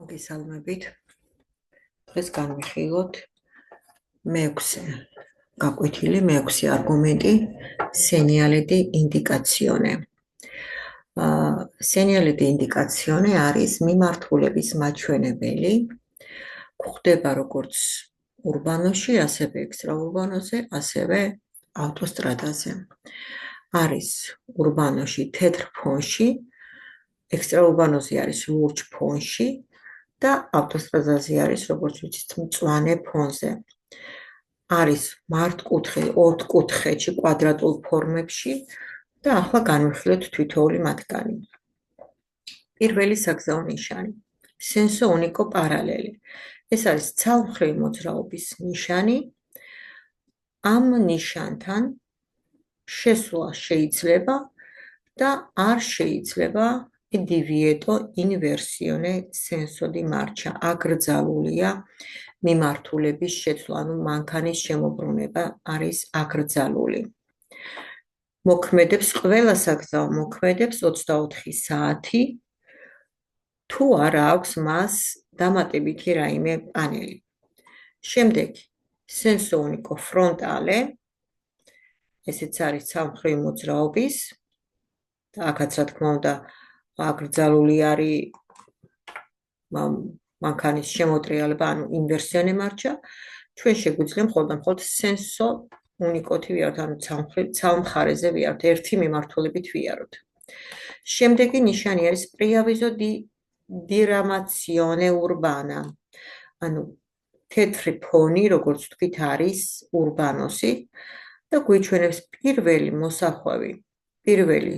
მოგესალმებით. დღეს განვიხილოთ მეექვსე არგუმენტი segnale di indicazione. Segnale di indicazione არის მიმართულების მაჩვენებელი, გვხდება როგორც ურბანოში, ასევე ექსტრაურბანოზე, ასევე ავტოსტრადაზე. არის ურბანოში თეთრ ფონში, ექსტრაურბანოზე არის ლურჯ ფონში და ავტოსტრადაზე არის როგორც ვიცით მწვანე ფონზე. არის მართკუთხე, ოთხკუთხედში, კვადრატულ ფორმებში და ახლა განვიხილოთ თითოეული მათგანი. პირველი საგზაო ნიშანი, senso unico parallele. ეს არის ცალმხრივი მოძრაობის ნიშანი. ამ ნიშანთან შესვლა შეიძლება და არ შეიძლება divieto inversione senso di marcia. აკრძალულია მიმართულების შეცვლა, ანუ მანქანის შემოbrunება არის აკრძალული. მოქმედებს ყველა საგზაო მოქმედებს 24 საათი, თუ არა აქვს მას დამატებითი რაიმე პანელი. შემდეგი senso unico frontale, ესეც არის ცალმხრივი მოძრაობის და აქაც რა თქმა უნდა აკრძალული არის მანქანის შემოტრიალება, ანუ inversione marcia. ჩვენ შეგვიძლია მხოლოდ და მხოლოდ senso unico-თი ვიაროთ, ანუ ცალმხარეზე ვიაროთ, ერთი მიმართულებით ვიაროთ. შემდეგი ნიშანი არის preavviso di diramazione urbana. ანუ თეთრი ფონი, როგორც ვთქვით, არის ურბანოსი და გვიჩვენებს პირველი მოსახვევი, პირველი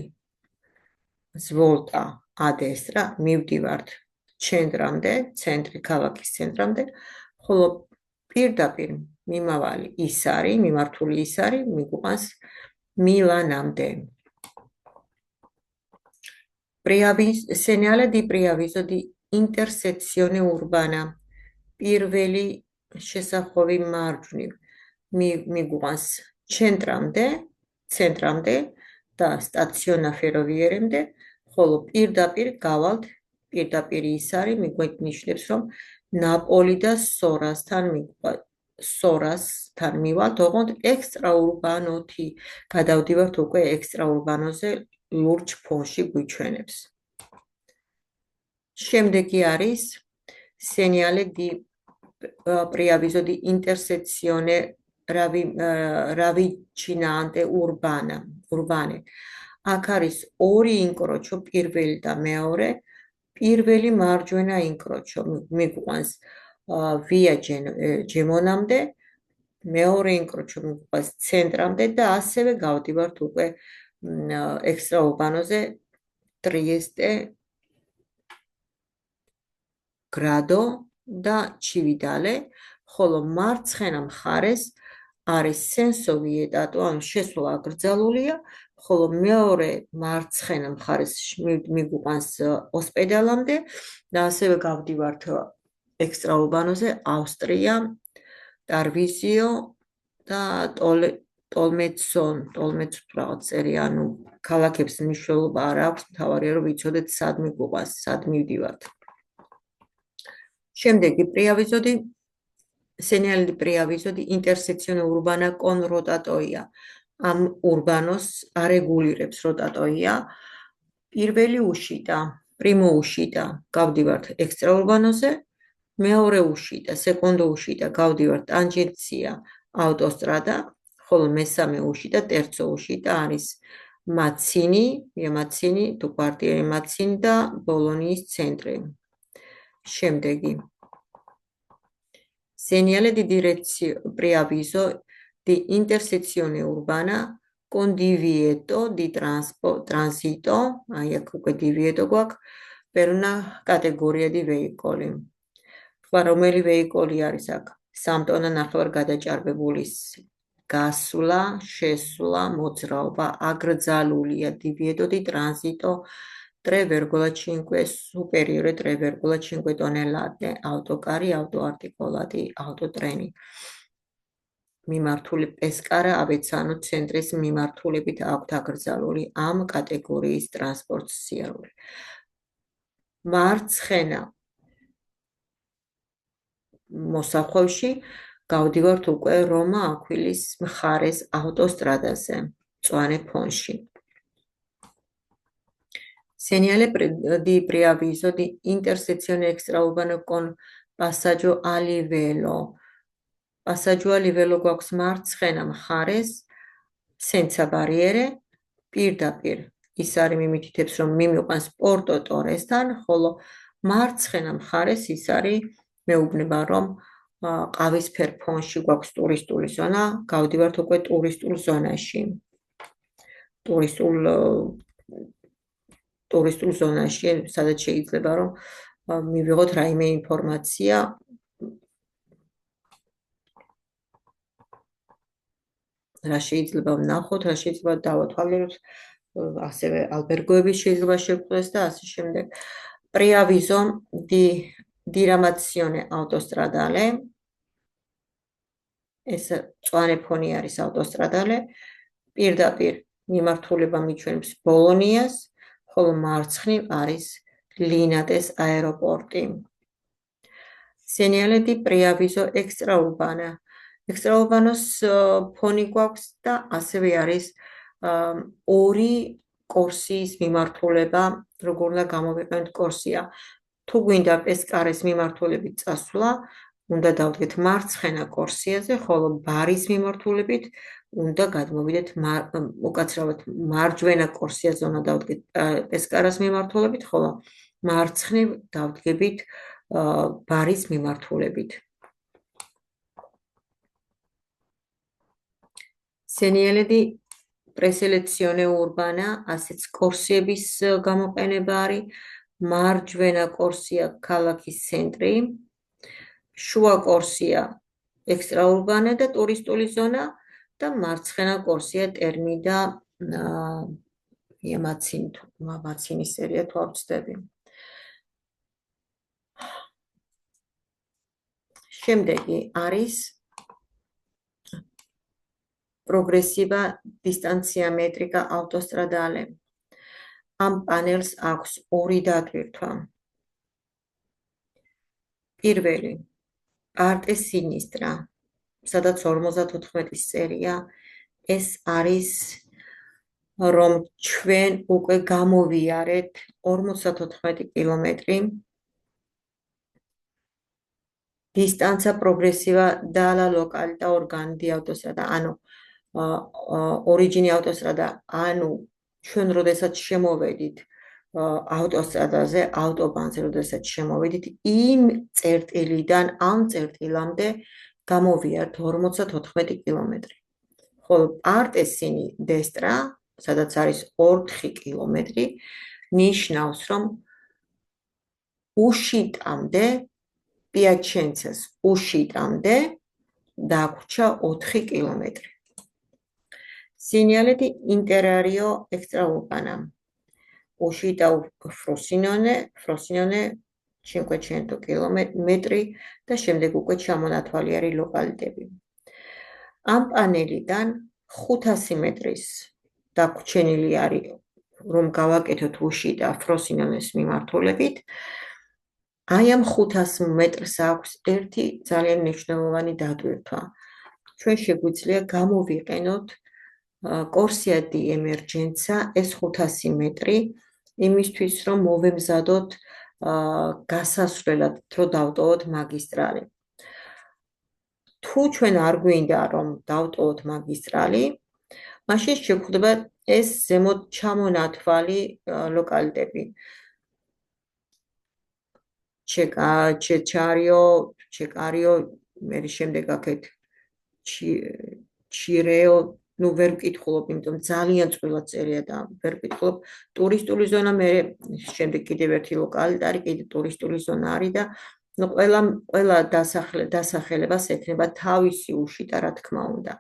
სვოლტა a destra, მივდივართ ცენტრამდე, ცენტრი ქალაქის ცენტრამდე, ხოლო პირდაპირ მიმავალი ის არის, მიმართული ის არის, მიგვიყვანს მილანამდე. Segnale di preavviso di intersezione urbana. პირველი შესახვევი მარჯვნივ მიგვიყვანს ცენტრამდე და სტაციონა ფეროვიერემდე, ხოლო პირდაპირ გავალთ, პირდაპირ ის არის, მიგვინიშნებს, რომ ნაპოლი და სორასთან მივალთ, ოღონდ ექსტრაურბანოთი, გადავდივართ უკვე ექსტრაურბანოზე, ლურჯ ფონში გვიჩვენებს. შემდეგი არის segnale di preavviso di intersezione ravvicinante urbane. აქ არის ორი ინკროჩო, პირველი და მეორე. პირველი მარჯვენა ინკროჩო მიგვიყვანს via Gemmonამდე, მეორე ინკროჩო მიგვიყვანს ცენტრამდე და ასევე გავდივართ უკვე ექსტრაურბანოზე Trieste, Grado და Cividale, ხოლო მარცხენა მხარეს არის senso vietato, ანუ შესვლა აკრძალულია, ხოლო მეორე მარცხენა მხარეს მიგვიყვანს ოსპედალამდე და ასევე გავდივართ ექსტრაურბანოზე ავსტრია, ტარვიზიო და ტოლმეცო რაღაც წერია, ანუ ქალაქებს მნიშვნელობა არ აქვს, მთავარია რომ ვიცოდეთ სად მიგვიყვანს, სად მივდივართ. შემდეგი segnale di preavviso di intersezione urbana con rotatoia. Am urbanos არეგულირებს rotatoia. პირველი უშიტა, primo უშიტა, გავდივართ ექსტრაურბანოზე, მეორე უშიტა, სეკონდო უშიტა, გავდივართ ტანჯენცია, ავტოსტრადა, ხოლო მესამე უშიტა, ტერცო უშიტა არის მაცინი, თუ კვარტიერი მაცინი და ბოლონიის ცენტრი. შემდეგი segnale di preavviso di intersezione urbana con divieto di transito, აი აქ უკვე divieto გვაქვს, per una categoria di veicoli. სხვა რომელი ვეიკოლი არის აქ? 3 ტონა ნახევარ გადაჭარბებული გასვლა, შესვლა, მოძრაობა, აკრძალულია divieto di transito 3,5 superiore 3,5 tonnellate, autocari, autoarticolati, autotreni. მიმართული პესკარა აბეცანო ცენტრის მიმართულებით აქვთ აკრძალული ამ კატეგორიის ტრანსპორტ სიარული. მარცხენა მოსახვევში გავდივართ უკვე რომა აკვილის მხარეს ავტოსტრადაზე, მწვანე ფონში. Segnale di preavviso di intersezione extraurbano con passaggio a livello. Passaggio a livello გვაქვს მარცხენა მხარეს, senza barriere, პირდაპირ. ის არის მიმითითებს, რომ მიმიყვანს პორტო ტორესთან, ხოლო მარცხენა მხარეს ის არის მეუბნება, რომ ყავისფერ ფონში გვაქვს ტურისტული ზონა, გავდივართ უკვე ტურისტულ ზონაში. ტურისტულ ზონაში, სადაც შეიძლება რომ მივიღოთ რაიმე ინფორმაცია რა შეიძლება ვნახოთ, რა შეიძლება დავათვალიეროთ, ასევე ალბერგოები შეიძლება შევხვდეს და ასე შემდეგ. Preavviso di diramazione autostradale. ეს მწვანე ფონი არის ავტოსტრადალე. პირდაპირ მიმართულება მიჩვენებს ბოლონიას, ხოლო მარცხნივ არის ლინატეს აეროპორტი. Segnale di preavviso extraurbana. Extraurbanos ფონი გვაქვს და ასევე არის ორი კორსიის მიმართულება, როგორ უნდა გამოვიყენოთ კორსია. თუ გვინდა პესკარეს მიმართულებით წასვლა, უნდა დავდგეთ მარცხენა კორსიაზე, ხოლო ბარის მიმართულებით უნდა გადმოვიდეთ უკაცრავად მარჯვენა კორსიაზე უნდა დავდგეთ პესკარას მიმართულებით, ხოლო მარცხნივ დავდგებით ბარის მიმართულებით. Segnale di preselezione urbana, ასეც კორსიების გამოყენება არის. მარჯვენა კორსია ქალაქის ცენტრი, შუა კორსია ექსტრაურბანა და ტურისტული ზონა და მარცხენა კორსია ტერმი და მაცინის სერია თუ არ ვცდები. შემდეგი არის progressiva distanzia metrica autostradale. Am panels აქვს ორი დატვირთვა. პირველი arte sinistra, სადაც 54-ის წერია, ეს არის რომ ჩვენ უკვე გამოვიარეთ 54 კილომეტრი. Distanza progressiva dalla località organo di autostrada, ანუ origini autostrada, ანუ ჩვენ როდესაც შემოვედით ავტოსტრადაზე, ავტობანზე როდესაც შემოვედით, იმ წერტილიდან ამ წერტილამდე გამოვიართ 54 კილომეტრი. ხოლო parte sinistra, სადაც არის 4 კილომეტრი, ნიშნავს, რომ უშიტამდე Piacenzas უშიტამდე დაგვრჩა 4 კილომეტრი. Segnale di interario extraurbana. Uscita Frosinone 500 კილომეტრი და შემდეგ უკვე ჩამონათვალი არის ლოკალიტები. ამ პანელიდან 500 მეტრის დაგვრჩენილი არის, რომ გავაკეთოთ უშიტა Frosinone-ის მიმართულებით. Აი ამ 500 მეტრს აქვს ერთი ძალიან მნიშვნელოვანი დატვირთვა. ჩვენ შეგვიძლია გამოვიყენოთ კორსია di emergenza ეს 500 მეტრი იმისთვის, რომ მოვემზადოთ გასასვლელად, რომ დავტოვოთ მაგისტრალი. თუ ჩვენ არ გვინდა, რომ დავტოვოთ მაგისტრალი, მაშინ შეგვხვდება ეს ზემოთ ჩამონათვალი ლოკალიტები. ჩეკარიო, მე შემდეგ აქეთ ჩირეო, ნუ ვერ ვკითხულობ, იმიტომ ძალიან წვრილად წერია და ვერ ვკითხულობ. ტურისტული ზონა, მე შემდეგ კიდევ ერთი ლოკალიტი არის, კიდე ტურისტული ზონა არის და ნუ ყველა დასახელებას ექნება თავისი უშიტა, რა თქმა უნდა.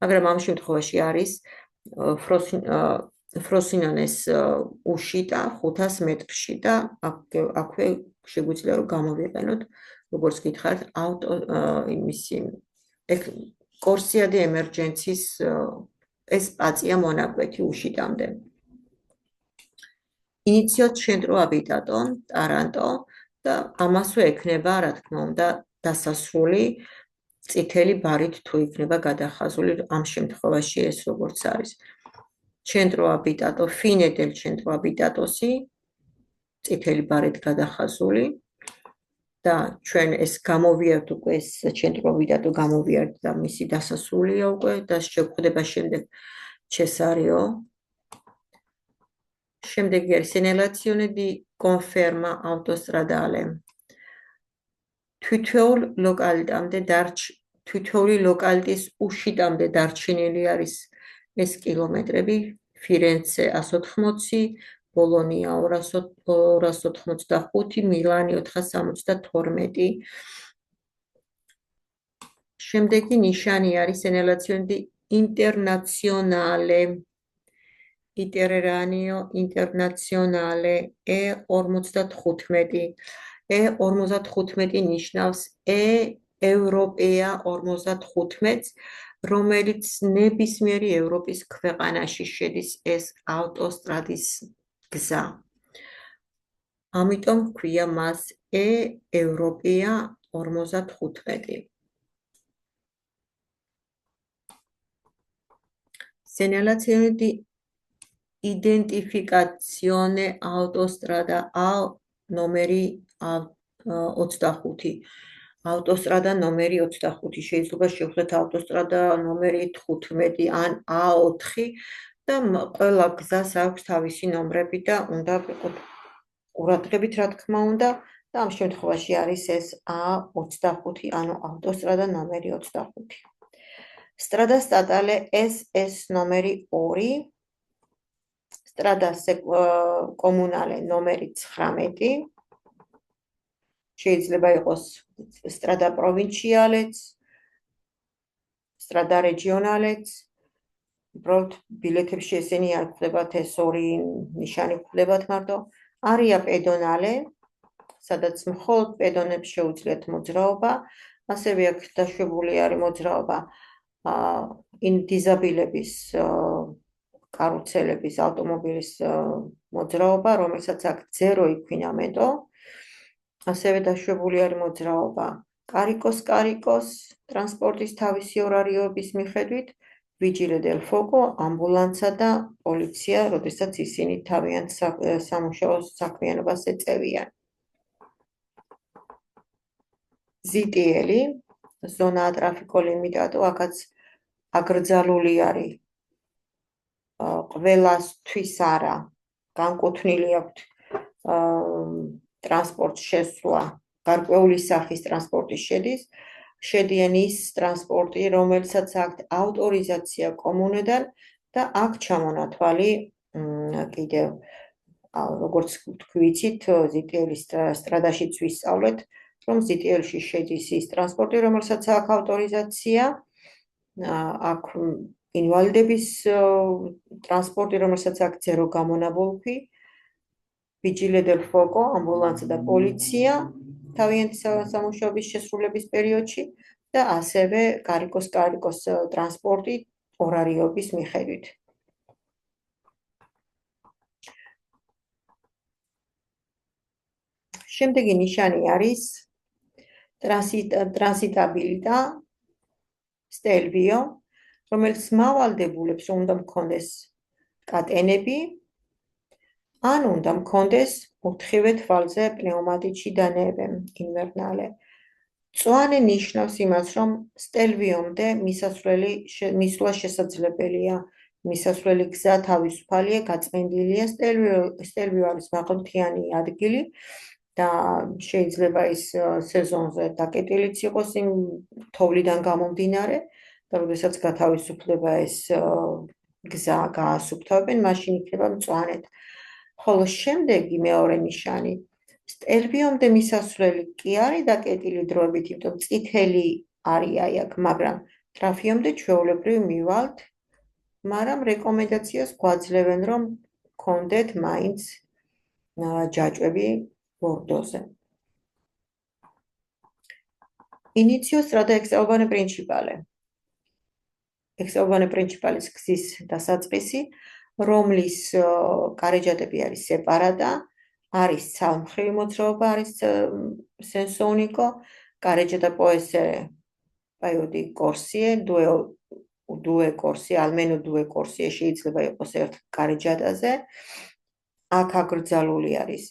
მაგრამ ამ შემთხვევაში არის Frosinone-ის უშიტა 500 მეტრში და აქვე შეგვიძლია რომ გამოვიყენოთ, როგორც გითხარით, კორსია di emergenza-ის ეს პაწია მონაკვეთი უშიტამდე. Inizio centro abitato, Taranto და ამასვე ექნება, რა თქმა უნდა, დასასრული წითელი ბარით თუ იქნება გადახაზული, ამ შემთხვევაში ეს როგორც არის. Centro abitato, fine del centro abitatosi, წითელი ბარით გადახაზული და ჩვენ ეს გამოვიართ უკვე ეს centro abitato გამოვიართ და მისი დასასრულია უკვე და შეგვხვდება შემდეგ Cesario. Შემდეგი არის segnalazione di conferma autostradale. თითოეული ლოკალიტის უშიდამდე დარჩენილი არის ეს კილომეტრები. Firenze 180, Bologna 285, Milani 472. შემდეგი ნიშანი არის segnalazione di internazionale. Itineranio internazionale E55. E55 ნიშნავს ევროპეა 55, რომელიც ნებისმიერი ევროპის ქვეყანაში შედის ეს ავტოსტრადის გზა. ამიტომ ქვია მას ევროპეა 55. Segnalazione di identificazione autostrada ნომერი 25. ავტოსტრადა ნომერი 25. შეიძლება შევხვდეთ ავტოსტრადა ნომერი 15 ან A4 და ყველა გზას აქვს თავისი ნომრები და უნდა ვიყოთ ყურადღებით, რა თქმა უნდა, და ამ შემთხვევაში არის ეს A25, ანუ ავტოსტრადა ნომერი 25. Strada statale SS ნომერი 2. Strada comunale ნომერი 19. შეიძლება იყოს Strada provincialeც, Strada regionaleც. უბრალოდ ბილეთებში ესენი არ გვხვდებათ, ეს ორი ნიშანი გვხვდებათ მარტო. Aria pedonale, სადაც მხოლოდ პედონებს შეუძლიათ მოძრაობა, ასევე აქ დაშვებული არის მოძრაობა დიზაბილების კარუცელების ავტომობილის მოძრაობა, რომელსაც აქ 0 იქვინამენტო. ასევე დაშვებული არის მოძრაობა კარიკოს ტრანსპორტის თავისი ორარიოების მიხედვით, Vigile del fuoco, ამბულანსა და პოლიცია, როდესაც ისინი თავიანთ სამუშაო საქმიანობას ეწევიან. ZTL, ზონა ტრაფიკო ლიmitado, აქაც აკრძალული არის ყველასთვის არა, განკუთვნილი აქვთ ტრანსპორტ შესვლა, გარკვეული სახის ტრანსპორტი შედიან ის ტრანსპორტი, რომელსაც აქვთ ავტორიზაცია კომუნედან და აქ ჩამონათვალი კიდევ როგორც თქვით, ZTL-ის სტრადაშიც ვისწავლეთ, რომ ZTL-ში შედის ის ტრანსპორტი, რომელსაც აქვს ავტორიზაცია, აქ ინვალიდების ტრანსპორტი, რომელსაც აქვს 0 გამონაბოლქვი, Vigile del fuoco, ამბულანსი და პოლიცია თავიანთი სამუშაოების შესრულების პერიოდში და ასევე კარიკოს ტრანსპორტი ორარიობის მიხედვით. შემდეგი ნიშანი არის ტრანსიტაბილიტა Stelvio, რომელიც მავალდებულებს უნდა მქონდეს კატენები, ან უნდა მქონდეს ოთხივე თვალზე პნევმატიჩი დანებები, ინვერნალე. მწვანე ნიშნავს იმას, რომ Stelvio-მდე მისვლა შესაძლებელია. მისასვლელი გზა თავისუფალია, გაწმენდილია. Stelvio არის მაღალმთიანი ადგილი და შეიძლება ის სეზონზე დაკეტილიც იყოს იმ თოვლიდან გამომდინარე და როდესაც გათავისუფლდება ეს გზა გაასუფთავებენ, მაშინ იქნება მწვანედ. ხოლო შემდეგი მეორე ნიშანი Stelvio-მდე მისასვლელი კი არის დაკეტილი დროებით, იმიტომ წითელი არის აქ, მაგრამ ტრაფიომდე ჩვეულებრივ მივალთ, მაგრამ რეკომენდაციას გვაძლევენ, რომ გქონდეთ მაინც ჯაჭვები ბორდოზე. Inizio strada extraurbane principale. Extraurbane principale-ის გზის დასაწყისი, რომლის კარეჯატები არის სეპარატა, არის ცალმხრივი მოძრაობა, არის სენსონიკო Carreggiata può essere un paio di corsie, due corsie, almeno due corsie შეიძლება იყოს ერთ კარიჯატაზე. აქ აკრძალული არის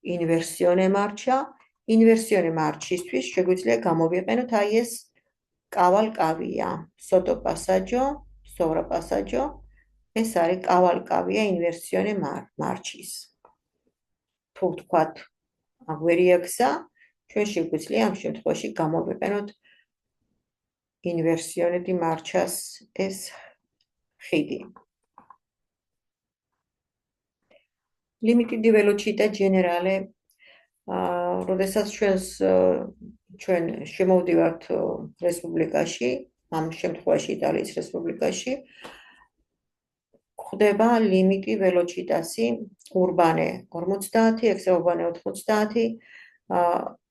inversione marcia. Inversione marcia-ისთვის შეგვიძლია გამოვიყენოთ აი ეს კავალკავია, sottopasaggio, sovrapassaggio. ეს არის კავალკავია inversione marcia-ის. თუ ვთქვათ აგვერია გზა, ჩვენ შეგვიძლია ამ შემთხვევაში გამოვიყენოთ inversione di marcia-s ეს ხიდი. Limiti di velocità generale. როდესაც ჩვენ შემოვდივართ რესპუბლიკაში, ამ შემთხვევაში იტალიის რესპუბლიკაში, გვხვდება limiti velocità-ი urbane 50, extraurbane 80,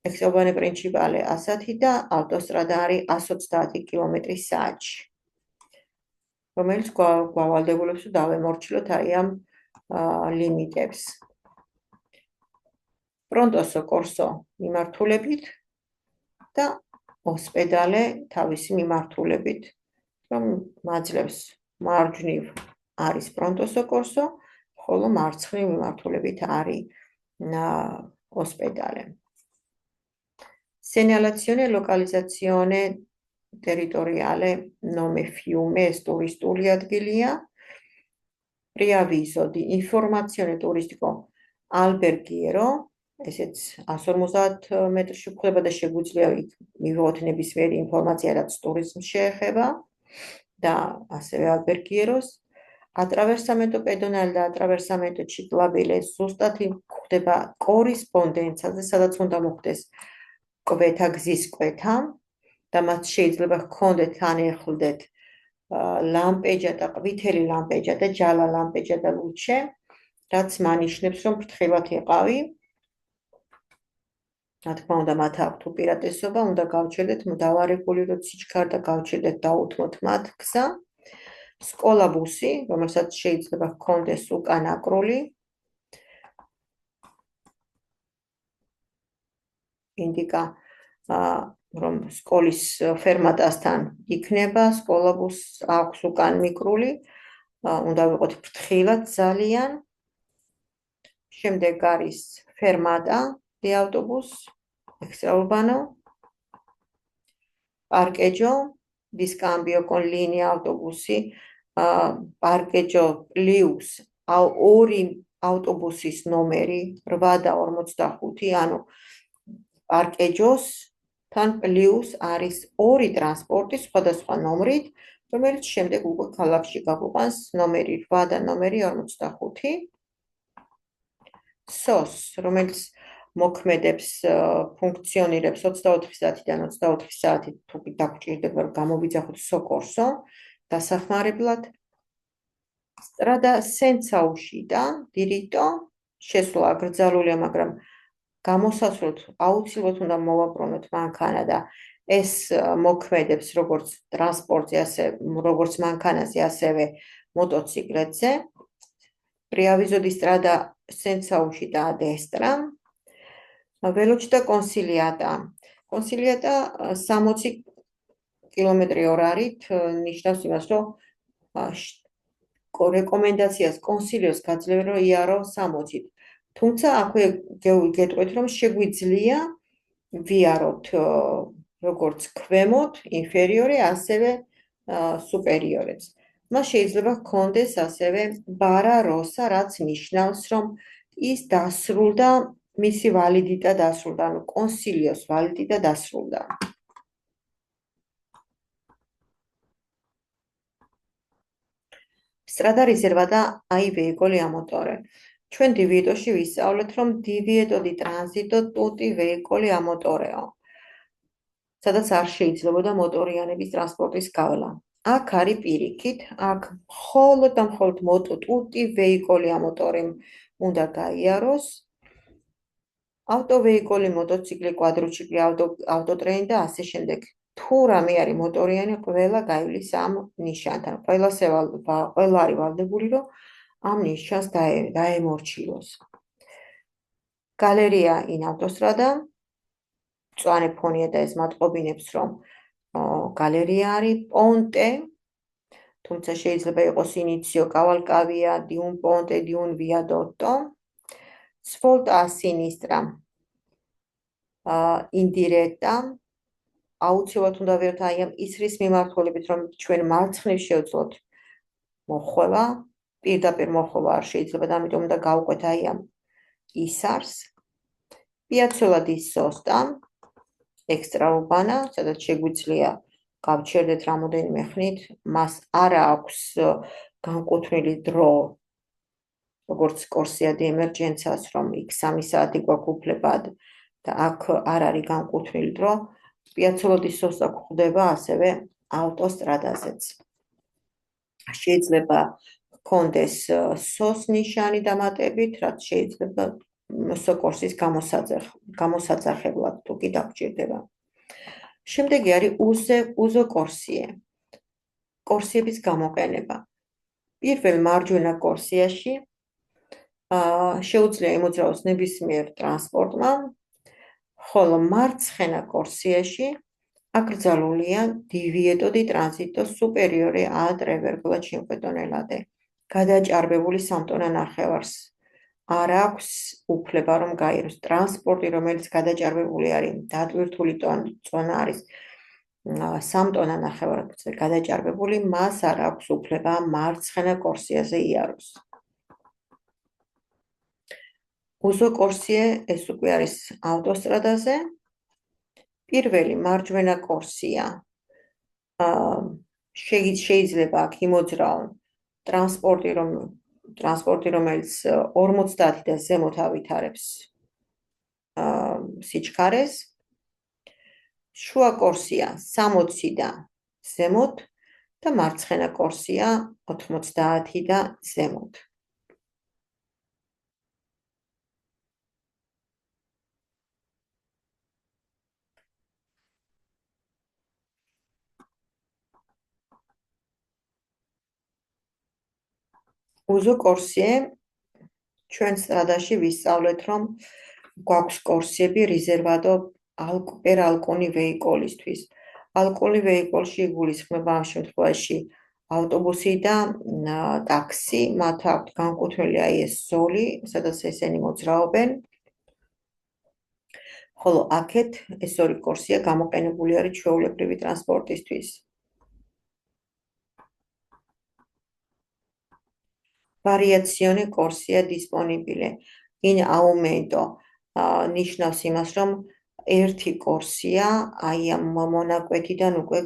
extraurbane principale 100 და ავტოსტრადა არის 130 კმ/სთ. რომელიც გვავალდებულებს რომ დავემორჩილოთ აი ამ ლიმინტებს. Pronto soccorso მიმართულებით და ოსპედალე თავისი მიმართულებით, რომ მაძლევს მარჯვნივ არის pronto soccorso, ხოლო მარცხნივ მიმართულებით არის ospedale. Segnalazione e localizzazione territoriale nome fiume ეს ტურისტული ადგილია. Preavviso di informazione turistico alberghiero, ესეც 150 მეტრში გვხვდება და შეგვიძლია მივიღოთ ნებისმიერი ინფორმაცია, რაც ტურიზმს შეეხება და ასევე alberghieros. Attraversamento pedonale და attraversamento ciclabile ზუსტად გვხვდება კორესპონდენციაზე, სადაც უნდა მოხდეს კვეთა გზის კვეთა და მათ შეიძლება ჰქონდეთ ანეხლდეთ ლამპეჯა და ყვითელი ლამპეჯა და ჯალა ლამპეჯა და ლუჩე, რაც მანიშნებს, რომ ფრთხილად იყავი. რა თქმა უნდა, მათ აქვთ უპირატესობა, უნდა გავჩერდეთ დავარეგულიროთ სიჩქარე და გავჩერდეთ დაუთმოთ მათ გზა. სკოლაბუსი, რომელსაც შეიძლება ჰქონდეს უკან აკრული. ინდიკა რომ სკოლის ფერმატასთან იქნება, სკოლაბუსს აქვს უკან მიკრული, უნდა ვიყოთ ფრთხილად ძალიან. შემდეგ არის fermata di autobus, extraurbano, parcheggio di scambio con linea autobusi, parcheggio plus ორი ავტობუსის ნომერი 8 და 45, ანუ parcheggio-s თან პლუს არის ორი ტრანსპორტი სხვადასხვა ნომრით, რომელიც შემდეგ უკვე ქალაქში გაგვიყვანს ნომერი 8 და ნომერი 45. SOS, რომელიც მოქმედებს, ფუნქციონირებს 24 საათიდან 24 საათი, თუ დაგჭირდება რომ გამოვიძახოთ სოკორსო დასახმარებლად. Strada senza uscita, diritto, შესვლა აკრძალულია, მაგრამ გამოსასვლელად აუცილებლად უნდა მოვაბრუნოთ მანქანა და ეს მოქმედებს როგორც ტრანსპორტზე, ასევე როგორც მანქანაზე, ასევე მოტოციკლებზე. Preavviso di strada senza uscita a destra. Velocità consigliata. Consigliata 60 km/h-ით ნიშნავს იმას, რომ რეკომენდაციას კონსილიოს გაძლევენ რომ იარო 60-ით. თუმცა აქვე გეტყვით რომ შეგვიძლია ვიაროთ როგორც ქვემოთ, ინფერიორი, ასევე სუპერიორიც. მას შეიძლება ჰქონდეს ასევე bara rossa, რაც ნიშნავს რომ ის დასრულდა, მისი ვალიდიტა დასრულდა, ანუ კონსილიოს ვალიდიტა დასრულდა. Strada riservata ai veicoli a motore. ჩვენ დივიეტოში ვისწავლეთ, რომ divieto di transito tutti veicoli a motoreo. სადაც არ შეიძლებოდა მოტორიანების ტრანსპორტის გავლა. აქ არის პირიქით, აქ მხოლოდ და მხოლოდ tutti veicoli a motorem უნდა გაიაროს. ავტოვეიკოლი, მოტოციკლი, კვადროციკლი, ავტოტრენი და ასე შემდეგ. თუ რამე არის მოტორიანი, ყველა გაივლის ამ ნიშანთან. ყველა არის ვალდებული, რომ ამ ნიშანს დაემორჩილოს. Galeria in autostrada. მწვანე ფონია და ეს მატყობინებს, რომ გალერეა არის, პონტე, თუმცა შეიძლება იყოს ინიციო, კავალკავია, di un ponte, di un viadotto, svolta a sinistra, indiretta, აუცილებლად უნდა ვერთ აი ამ ისრის მიმართულებით, რომ ჩვენ მარცხნივ შევძლოთ მოხვევა, პირდაპირ მოხვევა არ შეიძლება და ამიტომ უნდა გავყვეთ აი ამ ისარს. Piazzola di Sosta, extraurbana, სადაც შეგვიძლია გავჩერდეთ რამოდენიმე ხნით, მას არ აქვს განკუთვნილი დრო, როგორც კორსია დი ემერჯენცას, რომ იქ 3 საათი გვაქვს უფლებად და აქ არ არის განკუთვნილი დრო. Piazzola di Sosta გვხვდება ასევე ავტოსტრადაზეც. შეიძლება ჰქონდეს სოს ნიშანი დამატებით, რაც შეიძლება სოკორსის გამოსაძახებლად თუ კი დაგჭირდება. შემდეგი არის უზო კორსიე. კორსიების გამოყენება. პირველ მარჯვენა კორსიაში შეუძლია იმოძრაოს ნებისმიერ ტრანსპორტმა, ხოლო მარცხენა კორსიაში აკრძალულია divieto di transito superiore a 3,5 tonnellate. გადაჭარბებული 3 ტონა ნახევარს არ აქვს უფლება რომ გაიროს ტრანსპორტი, რომელიც გადაჭარბებული არის, დატვირთული წონა არის 3 ტონა ნახევარზე გადაჭარბებული, მას არ აქვს უფლება მარცხენა კორსიაზე იაროს. უზო კორსიე ეს უკვე არის ავტოსტრადაზე. პირველი მარჯვენა კორსია შეიძლება აქ იმოძრაონ ტრანსპორტი, რომელიც 50 და ზემოთ ავითარებს სიჩქარეს. შუა კორსია 60 და ზემოთ და მარცხენა კორსია 90 და ზემოთ. უზო კორსიე ჩვენ სტრადაში ვისწავლეთ, რომ გვაქვს კორსიები რეზერვადო per alcuni vehicolistvis. Alcuni vehicolში იგულისხმება ამ შემთხვევაში ავტობუსი და ტაქსი, მათ აქვთ განკუთვნილი აი ეს ზოლი, სადაც ესენი მოძრაობენ. ხოლო აქეთ ეს ორი კორსია გამოყენებული არის ჩვეულებრივი ტრანსპორტისთვის. Variazione corsia disponibile in aumento ნიშნავს იმას, რომ ერთი კორსია აი ამ მონაკვეთიდან უკვე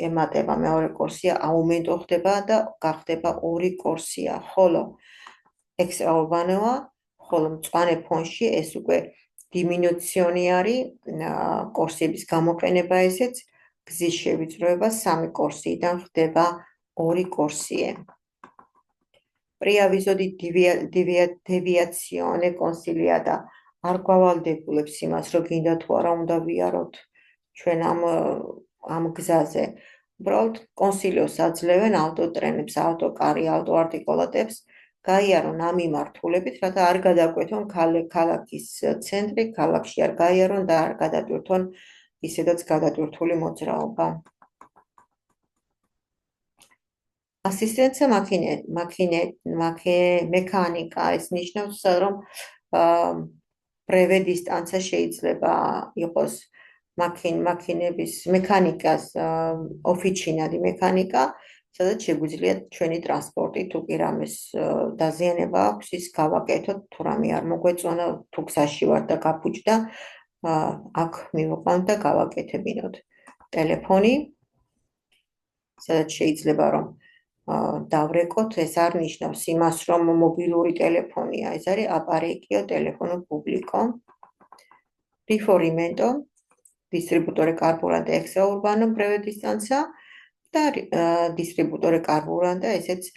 ემატება მეორე კორსია, აუმენტო ხდება და გახდება ორი კორსია, ხოლო ექსტრაურბანოა, ხოლო მწვანე ფონში ეს უკვე დინმინიციონი არის, კორსიების გამოყენება ესეც, გზის შევიწროება 3 კორსიიდან ხდება 2 კორსიე. Preavviso di deviazione consigliata არ გვავალდებულებს იმას, რომ გინდა თუ არა უნდა ვიაროთ ჩვენ ამ გზაზე. უბრალოდ კონსილიოს აძლევენ ავტოტრენებს, ავტოკარი, ავტოარტიკულატებს გაიარონ ამ მიმართულებით, რათა არ გადაკვეთონ ქალაქის ცენტრი, ქალაქში არ გაიარონ და არ გადატვირთონ ისედაც გადატვირთული მოძრაობა. Asistenza მექანიკა ეს ნიშნავს, რომ ბრევე დისტანცია შეიძლება იყოს მაქინების მექანიკას ოფიჩინადი მექანიკა, სადაც შეგვიძლია ჩვენი ტრანსპორტი თუ კი რამეს დაზიანება აქვს, ის გავაკეთოთ, თუ რამე არ მოგვეწონა, თუ გზაში ვარ და გაფუჭდა, აქ მივიყვანთ და გავაკეთებინოთ. ტელეფონი, სადაც შეიძლება რომ დავრეკოთ, ეს არ ნიშნავს იმას, რომ მობილური ტელეფონია, ეს არის აპარეკიო ტელეfono pubblico. Rifornimento, distributore carburante extraurbano breve distanza და distributore carburante, ესეც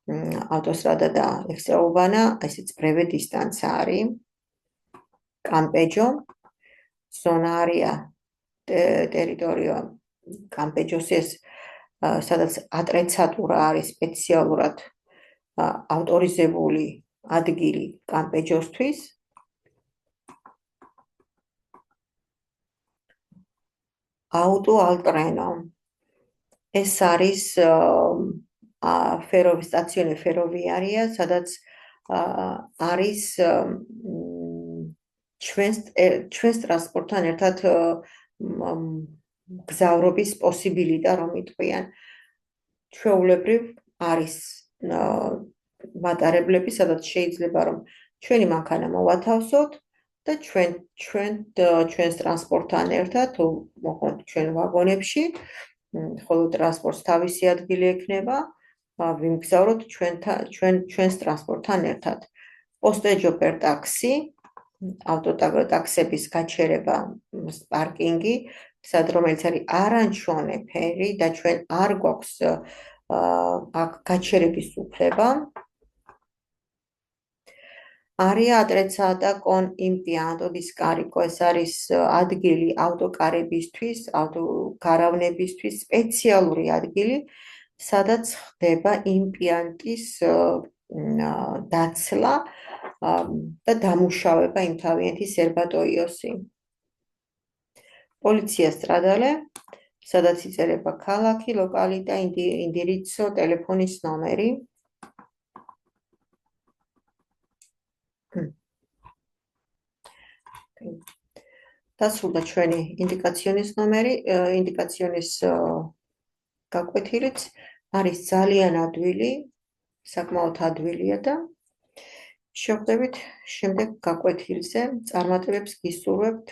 ავტოსტრადა და extraurbana, ესეც breve distanza არის. Campeggio, zona area territorio Campeggio-ს ეს სადაც ატრეცატურა არის სპეციალურად ავტორიზებული ადგილი კამპეჯოსთვის. auto altreno. ეს არის სტაციონე ფეროვიარია, სადაც არის ჩვენს ტრანსპორტთან ერთად გზავრობის პოსიბილიტა, რომ იტყვიან. ჩვეულებრივ არის მატარებლები, სადაც შეიძლება რომ ჩვენი მანქანა მოვათავსოთ და ჩვენს ტრანსპორტთან ერთად, მოკლედ ჩვენ ვაგონებში, ხოლო ტრანსპორტს თავისი ადგილი ექნება, ვიმგზავროთ ჩვენს ტრანსპორტთან ერთად. Posteggio per taxi, ავტოტაქსების გაჩერება, პარკინგი, სად რომელიც არის არანჩვანე ფერი და ჩვენ არ გვაქვს აქ გაჩერების უფლება. Aria attrezzata con impianto di scarico, ეს არის ადგილი ავტოკარებისთვის, ავტოკარავნებისთვის, სპეციალური ადგილი, სადაც ხდება იმპიანტის დაცლა და დამუშავება იმ თავიანთი სერბატოიოსი. Polizia stradale, სადაც იწერება ქალაქი, ლოკალი და ინდირიცო, ტელეფონის ნომერი. დასრულდა ჩვენი ინდიკაციონის ნომერი, ინდიკაციონის გაკვეთილიც არის ძალიან ადვილი, საკმაოდ ადვილია და შევხვდებით შემდეგ გაკვეთილზე, წარმატებებს გისურვებთ.